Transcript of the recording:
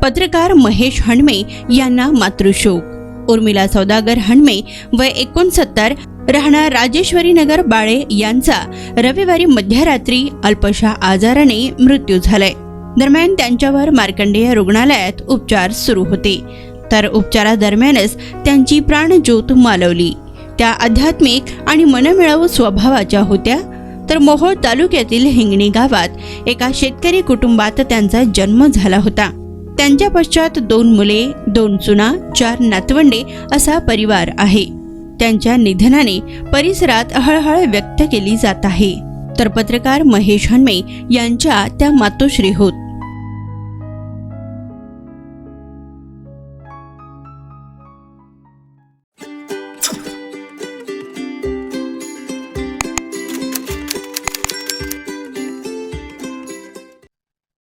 पत्रकार महेश हणमे यांना मातृशोक। उर्मिला सौदागर हणमे वय 69 राहणार राजेश्वरी नगर बाळे यांचा रविवारी मध्यरात्री अल्पशा आजाराने मृत्यू झालाय। दरम्यान त्यांच्यावर मार्कंडेय रुग्णालयात उपचार सुरू होते, तर उपचारादरम्यानच त्यांची प्राणज्योत मालवली। त्या आध्यात्मिक आणि मनमिळावू स्वभावाच्या होत्या। तर मोहोळ तालुक्यातील हिंगणी गावात एका शेतकरी कुटुंबात त्यांचा जन्म झाला होता। त्यांच्या पश्चात 2 मुले, 2 सुना, 4 नातवंडे असा परिवार आहे। त्यांच्या निधनाने परिसरात हळहळ व्यक्त केली जात आहे। तर पत्रकार महेश हणमे यांच्या त्या मातोश्री होत।